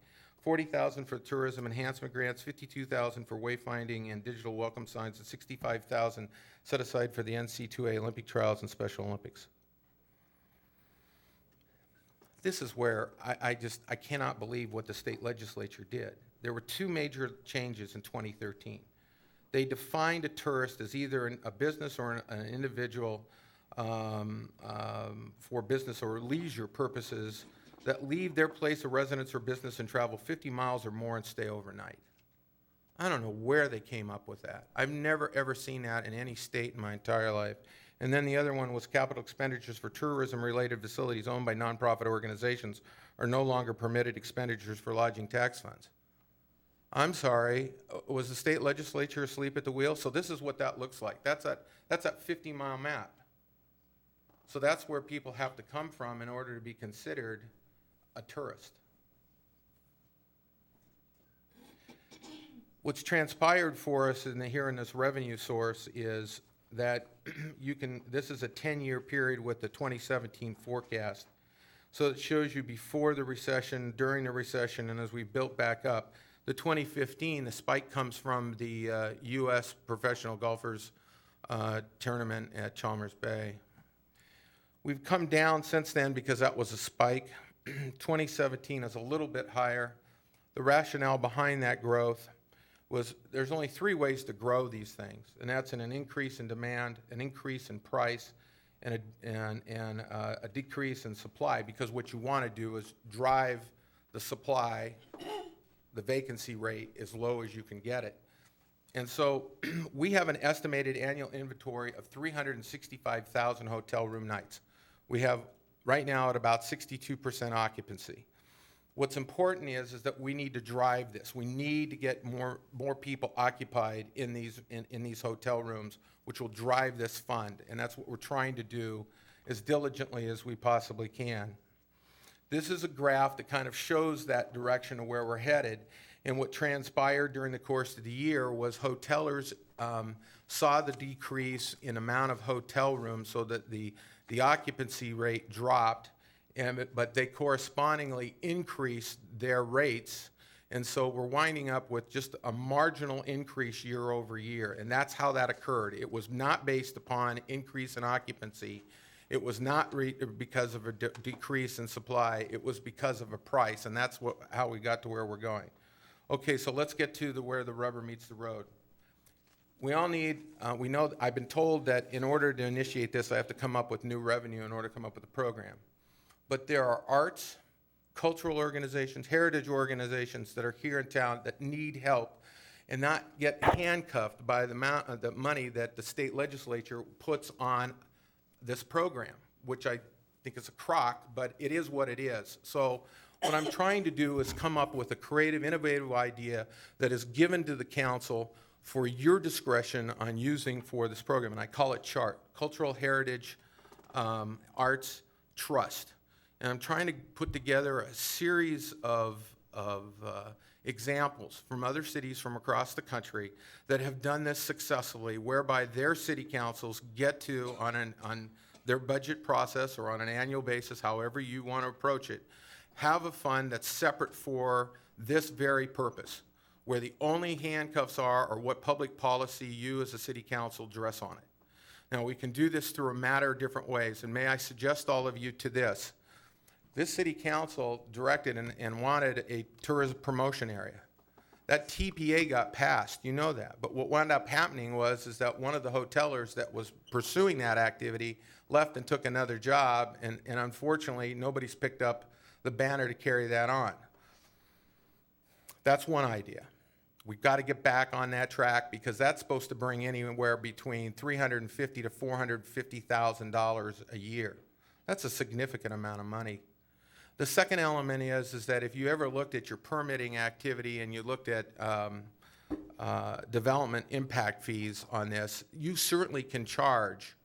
$40,000 for tourism enhancement grants, $52,000 for wayfinding and digital welcome signs, and $65,000 set aside for the NC2A Olympic trials and Special Olympics. This is where I cannot believe what the state legislature did. There were 2 major changes in 2013. They defined a tourist as either a business or an individual for business or leisure purposes that leave their place of residence or business and travel 50 miles or more and stay overnight. I don't know where they came up with that. I've never, ever seen that in any state in my entire life. And then the other one was capital expenditures for tourism-related facilities owned by nonprofit organizations are no longer permitted expenditures for lodging tax funds. I'm sorry, was the state legislature asleep at the wheel? So this is what that looks like. That's that 50-mile map. So that's where people have to come from in order to be considered a tourist. What's transpired for us here in this revenue source is that this is a 10-year period with the 2017 forecast. So it shows you before the recession, during the recession, and as we built back up. The 2015, the spike comes from the U.S. professional golfers tournament at Chalmers Bay. We've come down since then because that was a spike. 2017 is a little bit higher. The rationale behind that growth was there's only 3 ways to grow these things, and that's in an increase in demand, an increase in price, and a decrease in supply, because what you want to do is drive the supply, the vacancy rate as low as you can get it. And so we have an estimated annual inventory of 365,000 hotel room nights. We have right now at about 62% occupancy. What's important is that we need to drive this. We need to get more people occupied in these hotel rooms, which will drive this fund. And that's what we're trying to do as diligently as we possibly can. This is a graph that kind of shows that direction of where we're headed. And what transpired during the course of the year was hotelers saw the decrease in amount of hotel rooms, so that the occupancy rate dropped, but they correspondingly increased their rates. And so we're winding up with just a marginal increase year over year. And that's how that occurred. It was not based upon increase in occupancy. It was not because of a decrease in supply. It was because of a price. And that's how we got to where we're going. Okay, so let's get to where the rubber meets the road. We all need, we know, I've been told that in order to initiate this, I have to come up with new revenue in order to come up with a program. But there are arts, cultural organizations, heritage organizations that are here in town that need help and not get handcuffed by the amount of the money that the state legislature puts on this program, which I think is a crock, but it is what it is. So what I'm trying to do is come up with a creative, innovative idea that is given to the council for your discretion on using for this program, and I call it CHART, Cultural Heritage Arts Trust. And I'm trying to put together a series of examples from other cities from across the country that have done this successfully, whereby their city councils get to, on their budget process or on an annual basis, however you want to approach it, have a fund that's separate for this very purpose, where the only handcuffs are what public policy you as a city council dress on it. Now, we can do this through a matter of different ways, and may I suggest all of you to this. This city council directed and wanted a tourism promotion area. That TPA got passed, you know that. But what wound up happening is that one of the hotelers that was pursuing that activity left and took another job, and unfortunately, nobody's picked up the banner to carry that on. That's one idea. We've got to get back on that track, because that's supposed to bring anywhere between $350,000 to $450,000 a year. That's a significant amount of money. The second element is that if you ever looked at your permitting activity and you looked at development impact fees on this, you certainly can charge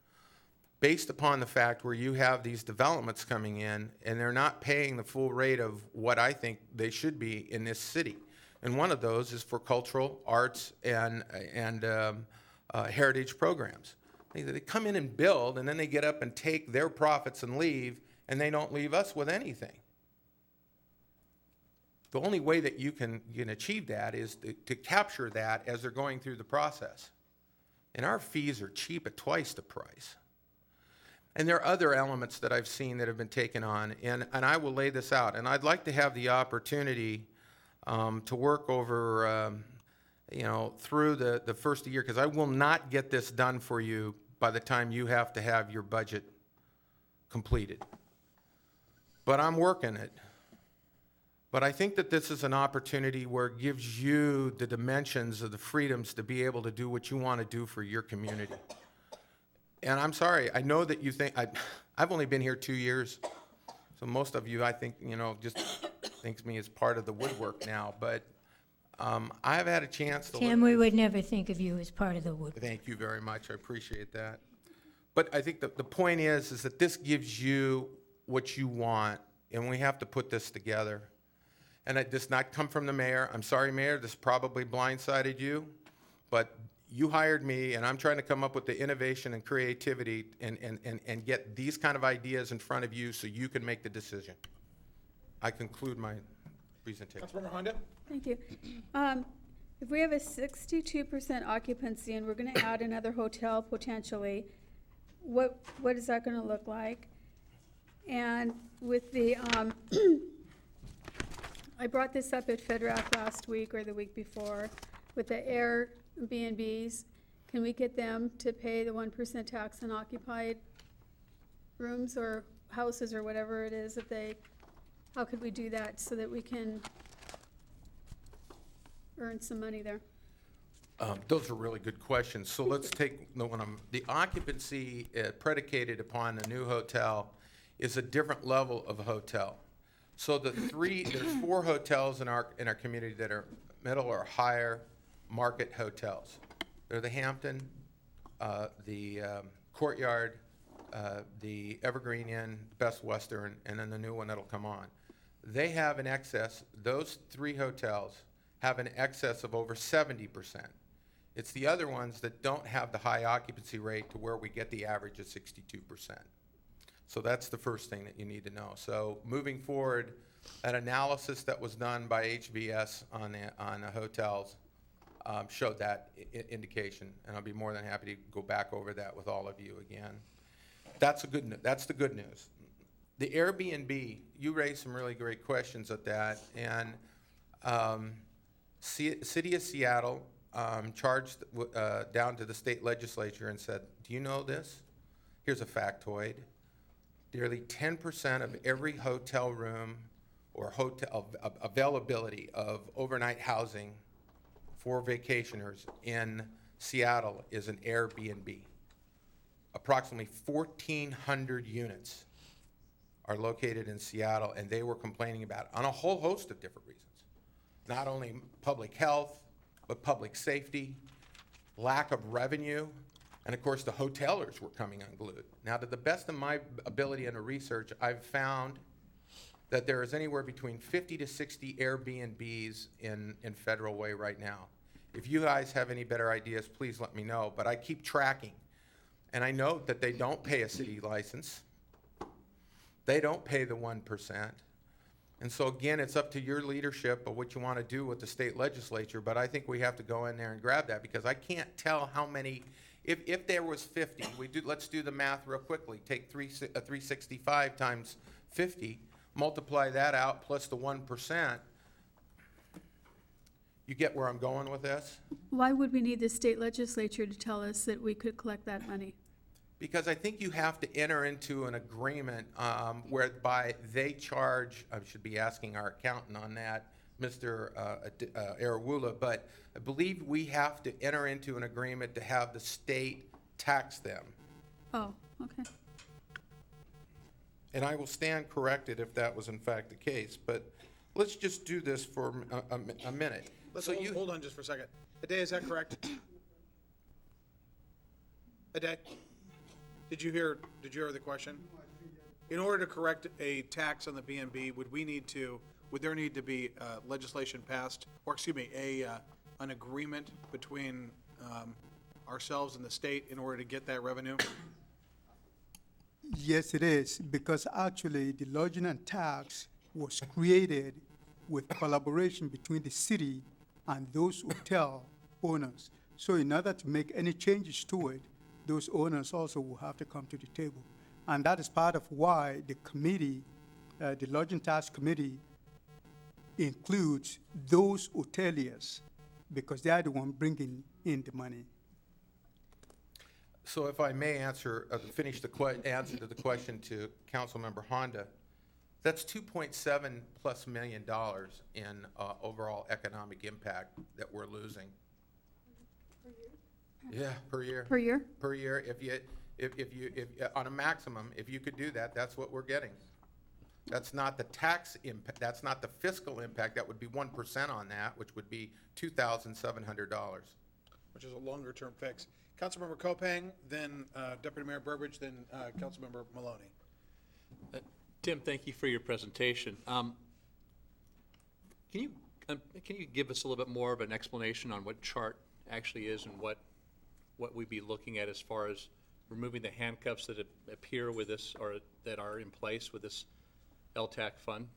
based upon the fact where you have these developments coming in and they're not paying the full rate of what I think they should be in this city. And one of those is for cultural, arts, and heritage programs. They come in and build, and then they get up and take their profits and leave, and they don't leave us with anything. The only way that you can achieve that is to capture that as they're going through the process. And our fees are cheap at twice the price. And there are other elements that I've seen that have been taken on, and I will lay this out. And I'd like to have the opportunity to work over, through the first year, because I will not get this done for you by the time you have to have your budget completed. But I'm working it. But I think that this is an opportunity where it gives you the dimensions of the freedoms to be able to do what you want to do for your community. And I'm sorry, I know that you think, I've only been here 2 years, so most of you, I think, just thinks me as part of the woodwork now, but I've had a chance to Tim, we would never think of you as part of the woodwork. Thank you very much, I appreciate that. But I think that the point is that this gives you what you want, and we have to put this together. And it does not come from the mayor. I'm sorry, Mayor, this probably blindsided you, but you hired me, and I'm trying to come up with the innovation and creativity and get these kind of ideas in front of you so you can make the decision. I conclude my presentation. Councilmember Honda? Thank you. If we have a 62% occupancy and we're going to add another hotel potentially, what is that going to look like? And with the, I brought this up at FedRAC last week or the week before, with the Airbnbs. Can we get them to pay the 1% tax on occupied rooms or houses or whatever it is, how could we do that so that we can earn some money there? Those are really good questions. So let's take the one. The occupancy predicated upon a new hotel is a different level of hotel. So there's 4 hotels in our community that are middle or higher market hotels. They're the Hampton, the Courtyard, the Evergreen Inn, Best Western, and then the new one that'll come on. They have an excess, those 3 hotels have an excess of over 70%. It's the other ones that don't have the high occupancy rate to where we get the average of 62%. So that's the first thing that you need to know. So moving forward, an analysis that was done by HVS on the hotels showed that indication, and I'll be more than happy to go back over that with all of you again. That's the good news. The Airbnb, you raised some really great questions at that, and City of Seattle charged down to the state legislature and said, do you know this? Here's a factoid. Nearly 10% of every hotel room or hotel availability of overnight housing for vacationers in Seattle is an Airbnb. Approximately 1,400 units are located in Seattle, and they were complaining about it on a whole host of different reasons. Not only public health, but public safety, lack of revenue, and of course the hotelers were coming unglued. Now, to the best of my ability in the research, I've found that there is anywhere between 50 to 60 Airbnbs in Federal Way right now. If you guys have any better ideas, please let me know, but I keep tracking. And I know that they don't pay a city license. They don't pay the 1%. And so again, it's up to your leadership of what you want to do with the state legislature, but I think we have to go in there and grab that, because I can't tell how many, if there was 50, let's do the math real quickly. Take 365 times 50, multiply that out plus the 1%. You get where I'm going with this? Why would we need the state legislature to tell us that we could collect that money? Because I think you have to enter into an agreement whereby they charge, I should be asking our accountant on that, Mr. Arawula, but I believe we have to enter into an agreement to have the state tax them. Oh, okay. And I will stand corrected if that was in fact the case, but let's just do this for a minute. Let's So hold on just for a second. Ade, is that correct? Ade, did you hear the question? In order to correct a tax on the B&B, would there need to be legislation passed, or excuse me, an agreement between ourselves and the state in order to get that revenue? Yes, it is, because actually the lodging and tax was created with collaboration between the city and those hotel owners. So in order to make any changes to it, those owners also will have to come to the table. And that is part of why the committee, the Lodging Tax Committee, includes those hoteliers, because they are the one bringing in the money. So if I may finish the answer to the question to Councilmember Honda, that's $2.7+ million in overall economic impact that we're losing. Yeah, per year. Per year? Per year. If on a maximum, if you could do that, that's what we're getting. That's not the tax impact. That's not the fiscal impact. That would be 1% on that, which would be $2,700. Which is a longer-term fix. Councilmember Kopang, then Deputy Mayor Burbidge, then Councilmember Maloney. Tim, thank you for your presentation. Can you give us a little bit more of an explanation on what chart actually is and what we'd be looking at as far as removing the handcuffs that appear with this, or that are in place with this LTAC fund?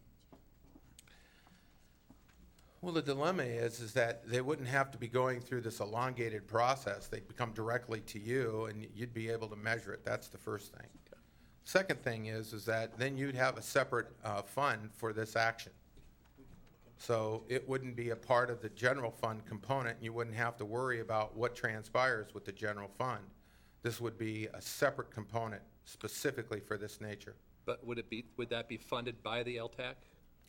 Well, the dilemma is that they wouldn't have to be going through this elongated process. They'd come directly to you, and you'd be able to measure it. That's the first thing. Second thing is that then you'd have a separate fund for this action. So it wouldn't be a part of the general fund component. You wouldn't have to worry about what transpires with the general fund. This would be a separate component specifically for this nature. But would that be funded by the LTAC?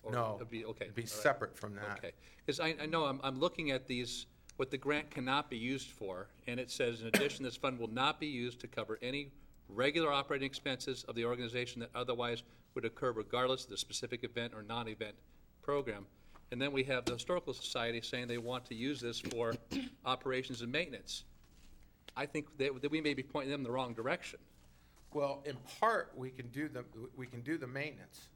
Or No, it'd be, okay. it'd be all right. separate from that. Okay, because I know I'm looking at these, what the grant cannot be used for, and it says, in addition, this fund will not be used to cover any regular operating expenses of the organization that otherwise would occur regardless of the specific event or non-event program. And then we have the Historical Society saying they want to use this for operations and maintenance. I think that we may be pointing them in the wrong direction. Well, in part, we can do the maintenance,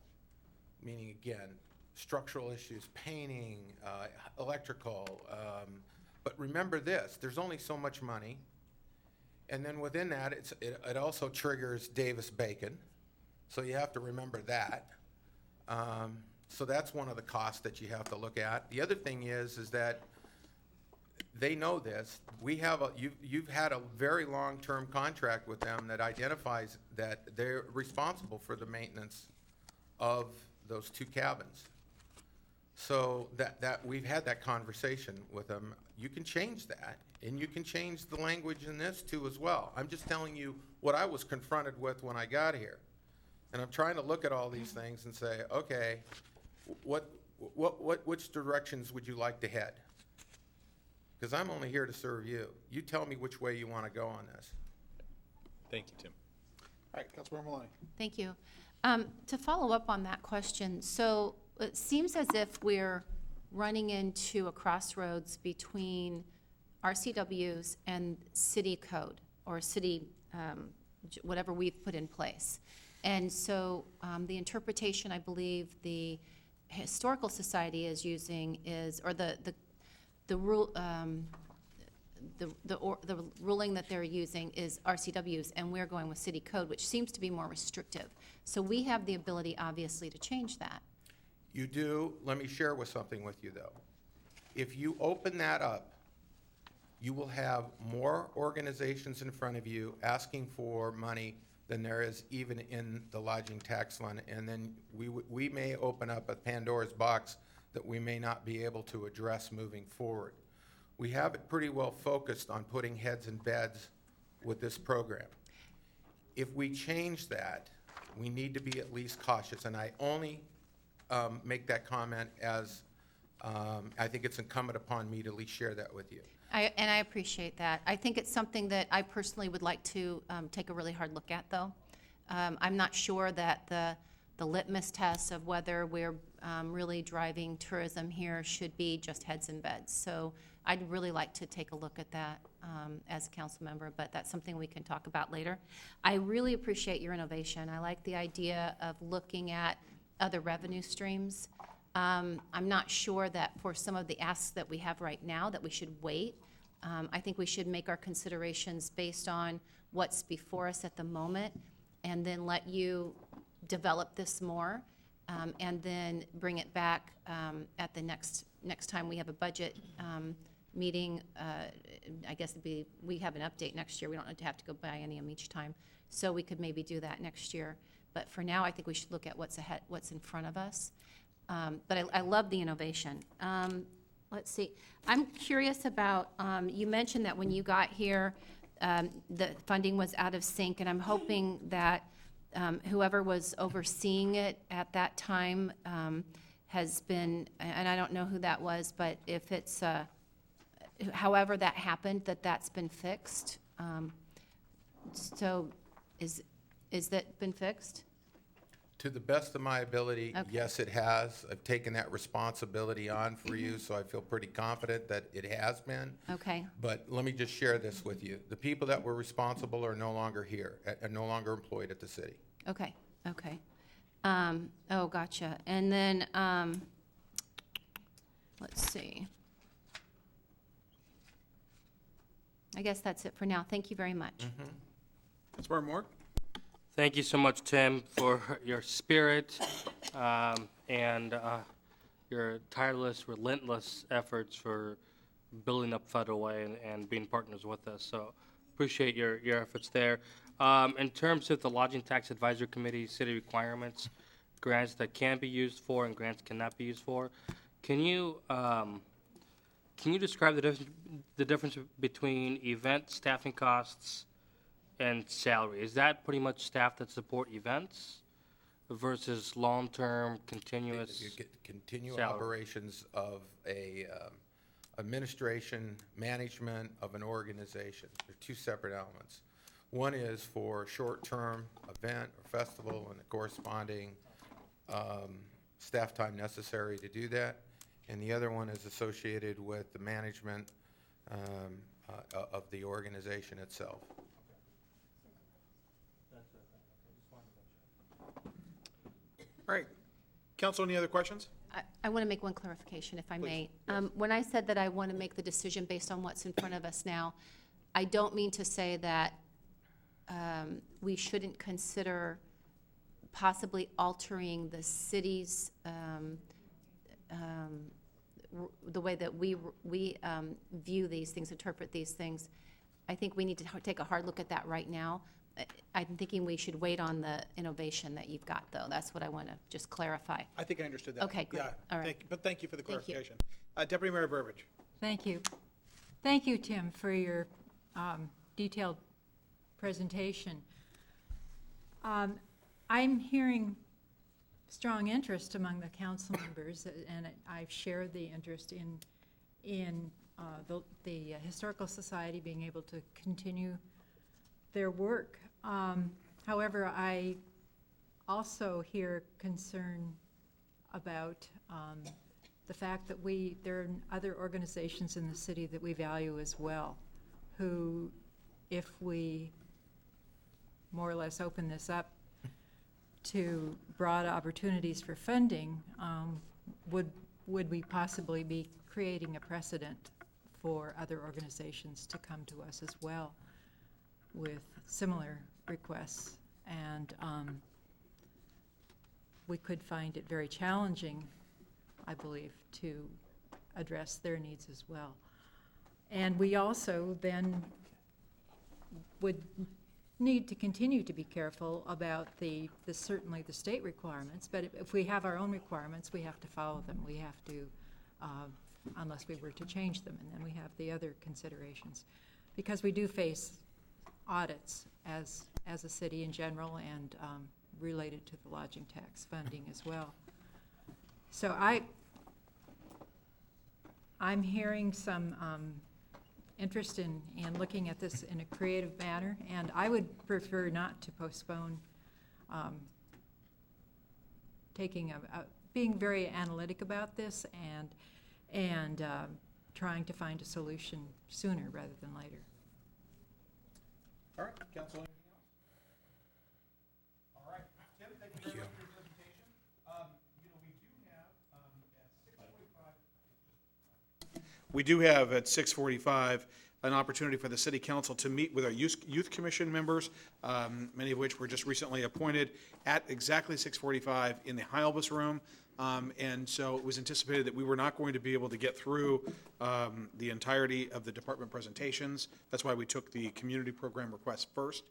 meaning, again, structural issues, painting, electrical. But remember this, there's only so much money. And then within that, it also triggers Davis-Bacon. So you have to remember that. So that's one of the costs that you have to look at. The other thing is that they know this. You've had a very long-term contract with them that identifies that they're responsible for the maintenance of those 2 cabins. So that we've had that conversation with them. You can change that, and you can change the language in this too as well. I'm just telling you what I was confronted with when I got here. And I'm trying to look at all these things and say, okay, which directions would you like to head? Because I'm only here to serve you. You tell me which way you want to go on this. Thank you, Tim. All right, Councilmember Maloney. Thank you. To follow up on that question, so it seems as if we're running into a crossroads between RCWs and city code, or city, whatever we've put in place. And so the interpretation I believe the Historical Society is using is, or the ruling that they're using is RCWs, and we're going with city code, which seems to be more restrictive. So we have the ability, obviously, to change that. You do. Let me share something with you, though. If you open that up, you will have more organizations in front of you asking for money than there is even in the lodging tax fund, and then we may open up a Pandora's box that we may not be able to address moving forward. We have it pretty well focused on putting heads in beds with this program. If we change that, we need to be at least cautious, and I only make that comment as I think it's incumbent upon me to at least share that with you. And I appreciate that. I think it's something that I personally would like to take a really hard look at, though. I'm not sure that the litmus test of whether we're really driving tourism here should be just heads in beds. So I'd really like to take a look at that as a council member, but that's something we can talk about later. I really appreciate your innovation. I like the idea of looking at other revenue streams. I'm not sure that for some of the asks that we have right now that we should wait. I think we should make our considerations based on what's before us at the moment, and then let you develop this more, and then bring it back at the next time we have a budget meeting. I guess we have an update next year. We don't have to go biennium each time, so we could maybe do that next year. But for now, I think we should look at what's ahead, what's in front of us. But I love the innovation. Let's see. I'm curious about, you mentioned that when you got here, the funding was out of sync, and I'm hoping that whoever was overseeing it at that time has been, and I don't know who that was, but if it's, however that happened, that's been fixed. So is that been fixed? To the best of my ability, Okay. yes, it has. I've taken that responsibility on for you, so I feel pretty confident that it has been. Okay. But let me just share this with you. The people that were responsible are no longer here, are no longer employed at the city. Okay, okay. Oh, gotcha. And then, let's see. I guess that's it for now. Thank you very much. Councilmember Moore? Thank you so much, Tim, for your spirit and your tireless, relentless efforts for building up Federal Way and being partners with us. So appreciate your efforts there. In terms of the Lodging Tax Advisory Committee city requirements, grants that can be used for and grants cannot be used for, can you describe the difference between event staffing costs and salary. Is that pretty much staff that support events versus long-term continuous? You get continual salary. operations of a administration, management of an organization. They're two separate elements. One is for short-term event or festival and the corresponding staff time necessary to do that. And the other one is associated with the management of the organization itself. All right. Council, any other questions? I want to make one clarification, if I may. When I said that I want to make the decision based on what's in front of us now, I don't mean to say that we shouldn't consider possibly altering the city's, the way that we view these things, interpret these things. I think we need to take a hard look at that right now. I'm thinking we should wait on the innovation that you've got, though. That's what I want to just clarify. I think I understood that. Okay, great. Yeah, All right. but thank you for the Thank you. clarification. Deputy Mayor Burbidge. Thank you. Thank you, Tim, for your detailed presentation. I'm hearing strong interest among the council members, and I share the interest in the Historical Society being able to continue their work. However, I also hear concern about the fact that there are other organizations in the city that we value as well, who, if we more or less open this up to broad opportunities for funding, would we possibly be creating a precedent for other organizations to come to us as well with similar requests? And we could find it very challenging, I believe, to address their needs as well. And we also then would need to continue to be careful about certainly the state requirements, but if we have our own requirements, we have to follow them. We have to, unless we were to change them, and then we have the other considerations. Because we do face audits as a city in general, and related to the lodging tax funding as well. So I'm hearing some interest in looking at this in a creative manner, and I would prefer not to postpone being very analytic about this and trying to find a solution sooner rather than later. All right, Council, anything else? All right, Tim, thank you very much for your presentation. We do have at 6:45 an opportunity for the City Council to meet with our Youth Commission members, many of which were just recently appointed, at exactly 6:45 in the Heilbus room. And so it was anticipated that we were not going to be able to get through the entirety of the department presentations. That's why we took the community program request first.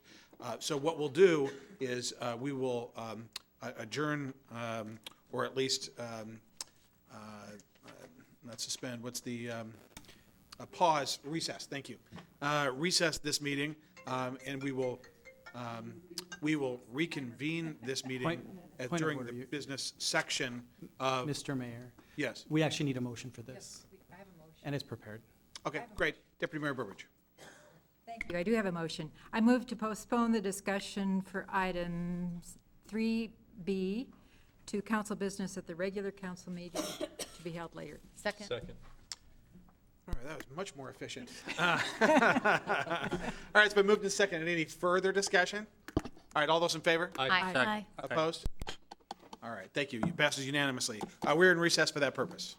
So what we'll do is we will adjourn, or at least not suspend, what's the, pause, recess, thank you. Recess this meeting, and we will reconvene this meeting during the business section of. Mr. Mayor, Yes, we actually need a motion for this, I have a motion. and it's prepared. okay, great. Deputy Mayor Burbidge. Thank you. I do have a motion. I move to postpone the discussion for items 3B to council business at the regular council meeting to be held later. Second? Second. All right, that was much more efficient. All right, it's been moved and seconded. Any further discussion? All right, all those in favor? Aye. Second. Opposed? All right, thank you. It passes unanimously. We're in recess for that purpose.